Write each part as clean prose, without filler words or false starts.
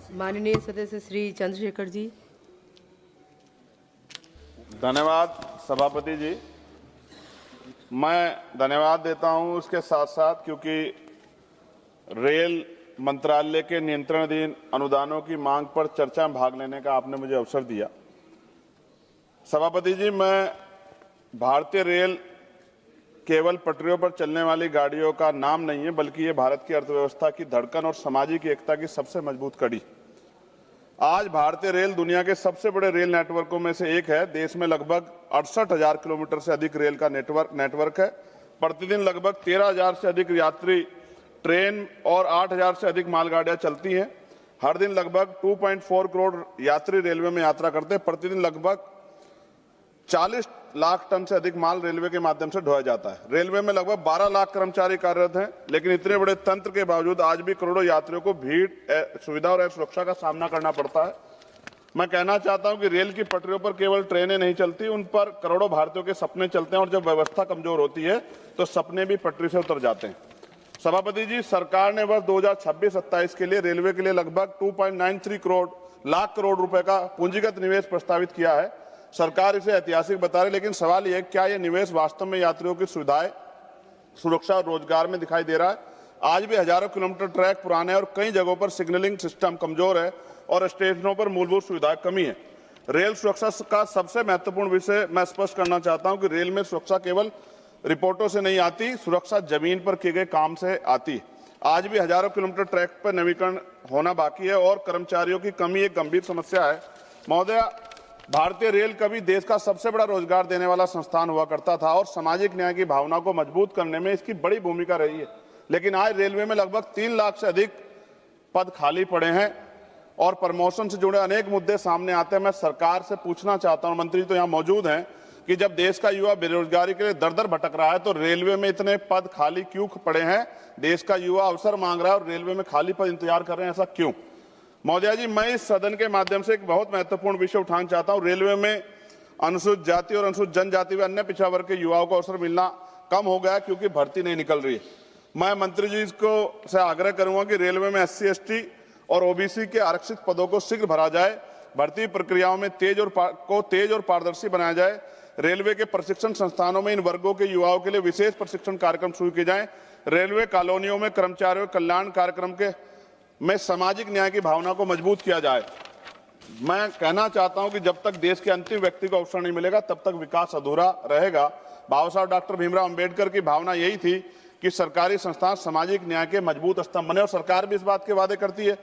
माननीय सदस्य श्री चंद्रशेखर जी। धन्यवाद सभापति जी। मैं धन्यवाद देता हूं उसके साथ साथ क्योंकि रेल मंत्रालय के नियंत्रणाधीन अनुदानों की मांग पर चर्चा में भाग लेने का आपने मुझे अवसर दिया। सभापति जी, मैं भारतीय रेल केवल पटरियों पर चलने वाली गाड़ियों का नाम नहीं है, बल्कि ये भारत की अर्थव्यवस्था की धड़कन और सामाजिक एकता की सबसे मजबूत कड़ी। आज भारतीय रेल दुनिया के सबसे बड़े रेल नेटवर्कों में से एक है। देश में लगभग 68,000 किलोमीटर से अधिक रेल का नेटवर्क है। प्रतिदिन लगभग 13,000 से अधिक यात्री ट्रेन और 8,000 से अधिक मालगाड़ियां चलती हैं। हर दिन लगभग 2.4 करोड़ यात्री रेलवे में यात्रा करते हैं। प्रतिदिन लगभग 40 लाख टन से अधिक माल रेलवे के माध्यम से ढोया जाता है। रेलवे में लगभग 12 लाख कर्मचारी कार्यरत हैं, लेकिन इतने बड़े तंत्र के बावजूद आज भी करोड़ों यात्रियों को भीड़, सुविधा और सुरक्षा का सामना करना पड़ता है। मैं कहना चाहता हूं कि रेल की पटरियों पर केवल ट्रेनें नहीं चलती, उन पर करोड़ों भारतीयों के सपने चलते हैं और जब व्यवस्था कमजोर होती है तो सपने भी पटरी से उतर जाते हैं। सभापति जी, सरकार ने वर्ष 2026-27 के लिए रेलवे के लिए लगभग 2.93 लाख करोड़ रुपए का पूंजीगत निवेश प्रस्तावित किया है। सरकार इसे ऐतिहासिक बता रही है, लेकिन सवाल यह है, क्या यह निवेश वास्तव में यात्रियों की सुविधाएं, सुरक्षा और रोजगार में दिखाई दे रहा है? आज भी हजारों किलोमीटर ट्रैक पुराने और कई जगहों पर सिग्नलिंग सिस्टम कमजोर है और स्टेशनों पर मूलभूत सुविधाएं कमी है। रेल सुरक्षा का सबसे महत्वपूर्ण विषय मैं स्पष्ट करना चाहता हूं कि रेल में सुरक्षा केवल रिपोर्टों से नहीं आती, सुरक्षा जमीन पर किए गए काम से आती है। आज भी हजारों किलोमीटर ट्रैक पर नवीकरण होना बाकी है और कर्मचारियों की कमी एक गंभीर समस्या है। महोदय, भारतीय रेल कभी देश का सबसे बड़ा रोजगार देने वाला संस्थान हुआ करता था और सामाजिक न्याय की भावना को मजबूत करने में इसकी बड़ी भूमिका रही है। लेकिन आज रेलवे में लगभग 3 लाख से अधिक पद खाली पड़े हैं और प्रमोशन से जुड़े अनेक मुद्दे सामने आते हैं। मैं सरकार से पूछना चाहता हूं, मंत्री तो यहाँ मौजूद हैं, कि जब देश का युवा बेरोजगारी के लिए दर-दर भटक रहा है तो रेलवे में इतने पद खाली क्यों पड़े हैं? देश का युवा अवसर मांग रहा है और रेलवे में खाली पद इंतजार कर रहे हैं, ऐसा क्यों? महोदय जी, मैं इस सदन के माध्यम से एक बहुत महत्वपूर्ण विषय उठाना चाहता हूं। रेलवे में अनुसूचित जाति और अनुसूचित जनजाति व अन्य पिछड़ा वर्ग के युवाओं को अवसर मिलना कम हो गया क्योंकि भर्ती नहीं निकल रही है। मैं मंत्री जी को से आग्रह करूंगा कि रेलवे में SC, ST और OBC के आरक्षित पदों को शीघ्र भरा जाए। भर्ती प्रक्रियाओं में तेज और पारदर्शी बनाया जाए। रेलवे के प्रशिक्षण संस्थानों में इन वर्गों के युवाओं के लिए विशेष प्रशिक्षण कार्यक्रम शुरू किए जाएं। रेलवे कॉलोनियों में कर्मचारियों कल्याण कार्यक्रम में सामाजिक न्याय की भावना को मजबूत किया जाए। मैं कहना चाहता हूं कि जब तक देश के अंतिम व्यक्ति को अवसर नहीं मिलेगा तब तक विकास अधूरा रहेगा। बाबा साहब डॉक्टर भीमराव अंबेडकर की भावना यही थी कि सरकारी संस्थान सामाजिक न्याय के मजबूत स्तंभ बने और सरकार भी इस बात के वादे करती है।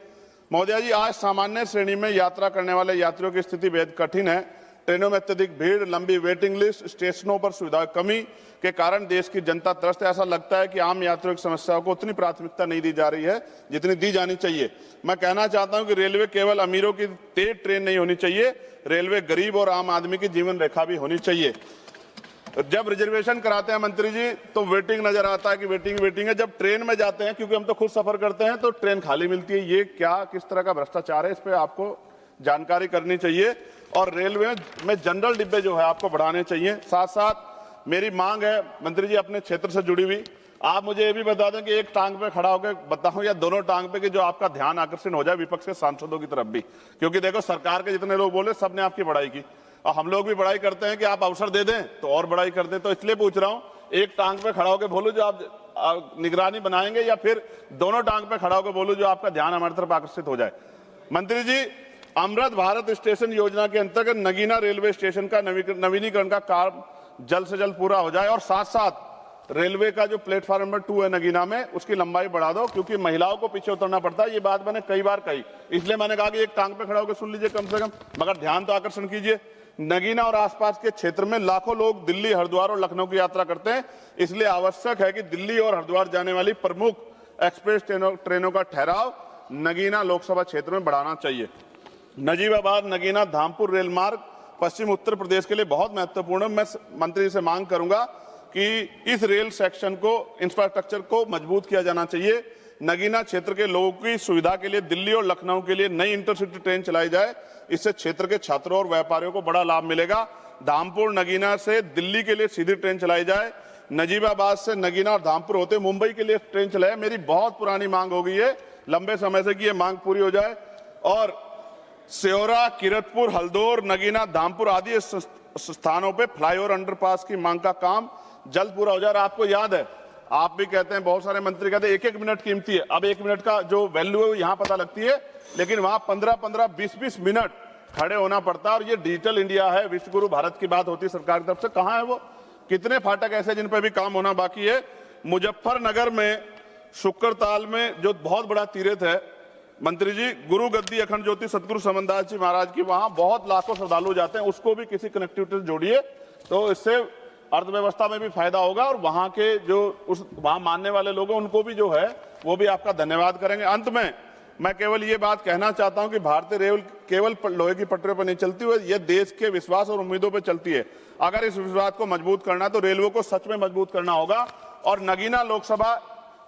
महोदय जी, आज सामान्य श्रेणी में यात्रा करने वाले यात्रियों की स्थिति बेहद कठिन है। ट्रेनों में अत्यधिक भीड़, लंबी वेटिंग लिस्ट, स्टेशनों पर सुविधा कमी के कारण देश की जनता त्रस्त है। ऐसा लगता है कि आम यात्रियों की समस्याओं को उतनी प्राथमिकता नहीं दी जा रही है जितनी दी जानी चाहिए। मैं कहना चाहता हूं कि रेलवे केवल अमीरों की तेज ट्रेन नहीं होनी चाहिए, रेलवे गरीब और आम आदमी की जीवन रेखा भी होनी चाहिए। जब रिजर्वेशन कराते हैं मंत्री जी तो वेटिंग नजर आता है कि वेटिंग है। जब ट्रेन में जाते हैं, क्योंकि हम तो खुद सफर करते हैं, तो ट्रेन खाली मिलती है। ये क्या, किस तरह का भ्रष्टाचार है? इस पर आपको जानकारी करनी चाहिए और रेलवे में जनरल डिब्बे जो है आपको बढ़ाने चाहिए। साथ साथ मेरी मांग है मंत्री जी, अपने क्षेत्र से जुड़ी हुई, आप मुझे ये भी बता दें कि एक टांग पे खड़ा होकर बताऊं या दोनों टांग पे, कि जो आपका ध्यान आकर्षण हो जाए विपक्ष के सांसदों की तरफ भी। क्योंकि देखो, सरकार के जितने लोग बोले सबने आपकी बड़ाई की और हम लोग भी बड़ाई करते हैं कि आप अवसर दे दें तो और बड़ाई कर दें। तो इसलिए पूछ रहा हूं, एक टांग पे खड़ा होकर बोलूं जो आप निगरानी बनाएंगे, या फिर दोनों टांग पे खड़ा होकर बोलूं जो आपका ध्यान हमारी तरफ आकर्षित हो जाए? मंत्री जी, अमृत भारत स्टेशन योजना के अंतर्गत नगीना रेलवे स्टेशन का नवीनीकरण का काम जल्द से जल्द पूरा हो जाए और साथ साथ रेलवे का जो प्लेटफॉर्म नंबर 2 है नगीना में, उसकी लंबाई बढ़ा दो, क्योंकि महिलाओं को पीछे उतरना पड़ता है। ये बात मैंने कई बार कही, इसलिए मैंने कहा कि एक टांग पे खड़ा होकर सुन लीजिए कम से कम, मगर ध्यान तो आकर्षण कीजिए। नगीना और आसपास के क्षेत्र में लाखों लोग दिल्ली, हरिद्वार और लखनऊ की यात्रा करते हैं, इसलिए आवश्यक है कि दिल्ली और हरिद्वार जाने वाली प्रमुख एक्सप्रेस ट्रेनों का ठहराव नगीना लोकसभा क्षेत्र में बढ़ाना चाहिए। नजीबाबाद नगीना धामपुर रेल मार्ग पश्चिम उत्तर प्रदेश के लिए बहुत महत्वपूर्ण है। मैं मंत्री से मांग करूंगा कि इस रेल सेक्शन को, इंफ्रास्ट्रक्चर को मजबूत किया जाना चाहिए। नगीना क्षेत्र के लोगों की सुविधा के लिए दिल्ली और लखनऊ के लिए नई इंटरसिटी ट्रेन चलाई जाए, इससे क्षेत्र के छात्रों और व्यापारियों को बड़ा लाभ मिलेगा। धामपुर नगीना से दिल्ली के लिए सीधी ट्रेन चलाई जाए, नजीबाबाद से नगीना और धामपुर होते मुंबई के लिए ट्रेन चलाए। मेरी बहुत पुरानी मांग हो गई है लंबे समय से कि ये मांग पूरी हो जाए और सेओरा, किरतपुर, हल्दोर, नगीना, धामपुर आदि स्थानों पे फ्लाईओवर अंडरपास की मांग का काम जल्द पूरा हो जाए। आपको याद है, आप भी कहते हैं, बहुत सारे मंत्री कहते हैं 1-1 मिनट कीमती है। अब 1 मिनट का जो वैल्यू है वो यहां पता लगती है, लेकिन वहां 15-15, 20-20 मिनट खड़े होना पड़ता है। और ये डिजिटल इंडिया है, विश्वगुरु भारत की बात होती है सरकार की तरफ से, कहां है वो? कितने फाटक ऐसे जिन पर भी काम होना बाकी है? मुजफ्फरनगर में शुक्रताल में जो बहुत बड़ा तीर्थ है मंत्री जी, गुरु गद्दी अखंड ज्योति सतगुरु समनदास जी महाराज की, वहां बहुत लाखों श्रद्धालु जाते हैं, उसको भी किसी कनेक्टिविटी से जोड़िए, तो इससे अर्थव्यवस्था में भी फायदा होगा और वहां के जो वहां मानने वाले लोग हैं उनको भी जो है वो भी आपका धन्यवाद करेंगे। अंत में मैं केवल ये बात कहना चाहता हूं कि भारतीय रेल केवल लोहे की पटरी पर नहीं चलती हुई, यह देश के विश्वास और उम्मीदों पर चलती है। अगर इस विश्वास को मजबूत करना है तो रेलवे को सच में मजबूत करना होगा। और नगीना लोकसभा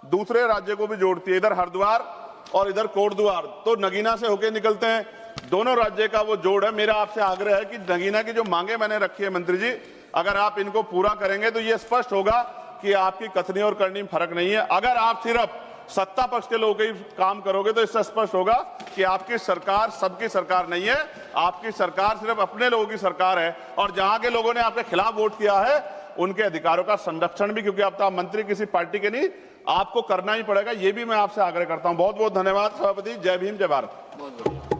दूसरे राज्य को भी जोड़ती है, इधर हरिद्वार और इधर कोटद्वार, तो नगीना से होके निकलते हैं, दोनों राज्य का वो जोड़ है। मेरा आपसे आग्रह है कि नगीना की जो मांगे मैंने रखी है मंत्री जी, अगर आप इनको पूरा करेंगे तो ये स्पष्ट होगा कि आपकी कथनी और करनी में फर्क नहीं है। अगर आप सिर्फ सत्ता पक्ष के लोगों के काम करोगे तो इससे स्पष्ट होगा कि आपकी सरकार सबकी सरकार नहीं है, आपकी सरकार सिर्फ अपने लोगों की सरकार है। और जहां के लोगों ने आपके खिलाफ वोट किया है उनके अधिकारों का संरक्षण भी, क्योंकि अब तो आप मंत्री किसी पार्टी के नहीं, आपको करना ही पड़ेगा। ये भी मैं आपसे आग्रह करता हूं। बहुत बहुत धन्यवाद सभापति। जय भीम, जय भारत।